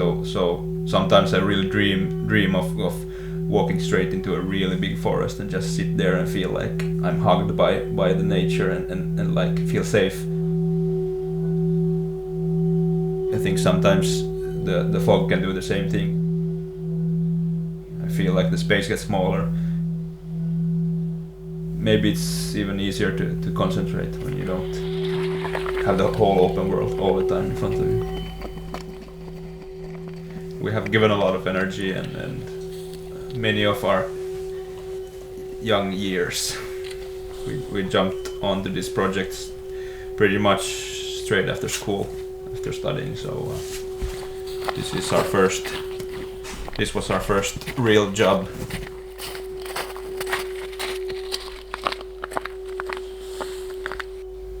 So sometimes I really dream of walking straight into a really big forest and just sit there and feel like I'm hugged by the nature and like feel safe. I think sometimes the fog can do the same thing. I feel like the space gets smaller. Maybe it's even easier to concentrate when you don't have the whole open world all the time in front of you. We have given a lot of energy and many of our young years. We jumped onto these projects pretty much straight after school, after studying. So this was our first real job.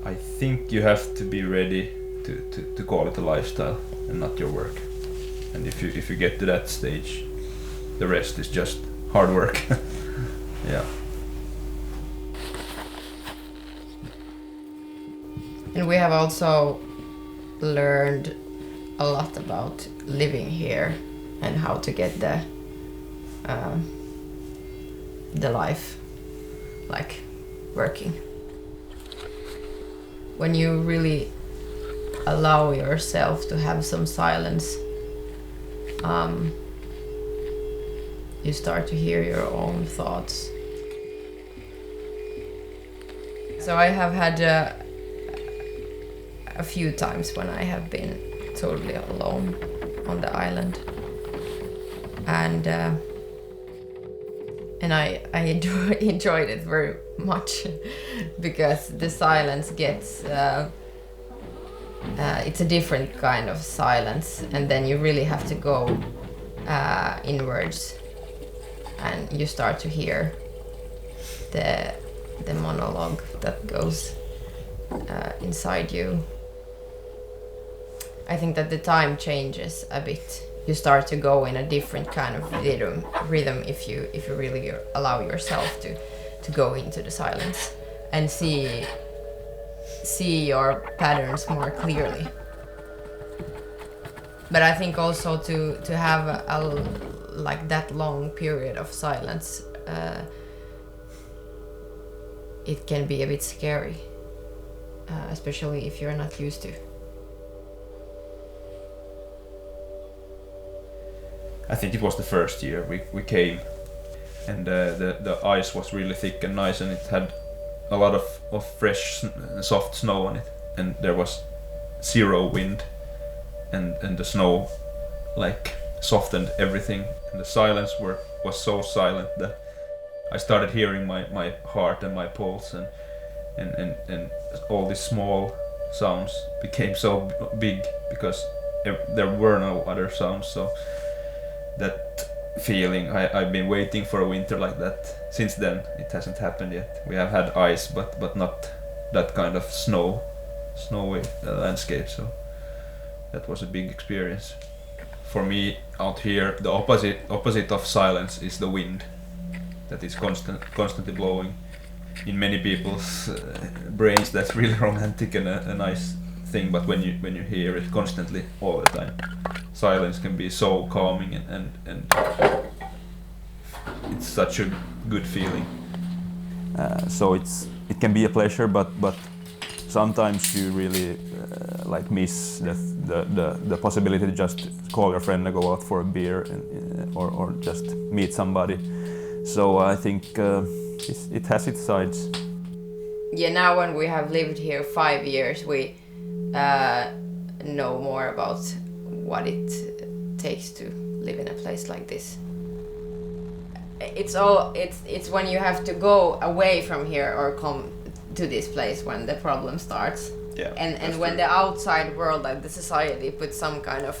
I think you have to be ready to call it a lifestyle and not your work. And if you get to that stage, the rest is just hard work. Yeah. And we have also learned a lot about living here and how to get the life like working. When you really allow yourself to have some silence, you start to hear your own thoughts. So I have had a few times when I have been totally alone on the island, and I enjoyed it very much because the silence gets it's a different kind of silence, and then you really have to go inwards, and you start to hear the monologue that goes inside you. I think that the time changes a bit. You start to go in a different kind of rhythm if you really allow yourself to go into the silence and see your patterns more clearly. But I think also to have a like that long period of silence, it can be a bit scary, especially if you're not used to. I think it was the first year we came, and the ice was really thick and nice, and it had a lot of fresh soft snow on it, and there was zero wind, and the snow like softened everything, and the silence was so silent that I started hearing my heart and my pulse, and all these small sounds became so big because there were no other sounds. So that feeling, I've been waiting for a winter like that. Since then it hasn't happened yet. We have had ice but not that kind of snowy landscape, so that was a big experience. For me out here, the opposite of silence is the wind that is constantly blowing. In many people's brains that's really romantic and a nice thing, but when you hear it constantly all the time, silence can be so calming and it's such a good feeling. So it can be a pleasure, but sometimes you really like miss the possibility to just call your friend and go out for a beer or just meet somebody. So I think it has its sides. Yeah, now when we have lived here 5 years, we know more about what it takes to live in a place like this. It's when you have to go away from here or come to this place when the problem starts. Yeah, and when the outside world, like the society, puts some kind of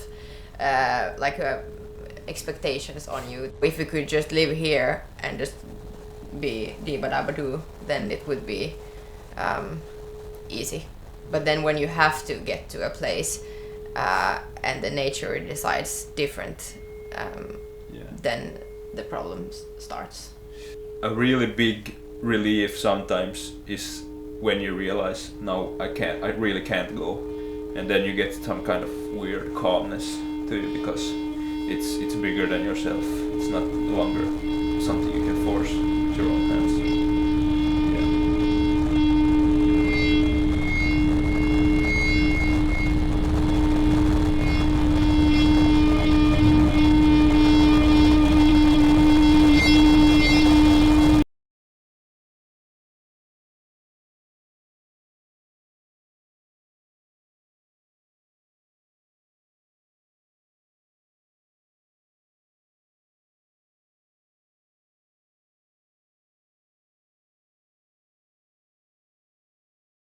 expectations on you. If you could just live here and just be dee-ba-da-ba-doo, then it would be easy. But then when you have to get to a place and the nature decides different, then the problem starts. A really big relief sometimes is when you realize, no, I really can't go, and then you get some kind of weird calmness to you because it's bigger than yourself. It's not longer something you can force with your own hands.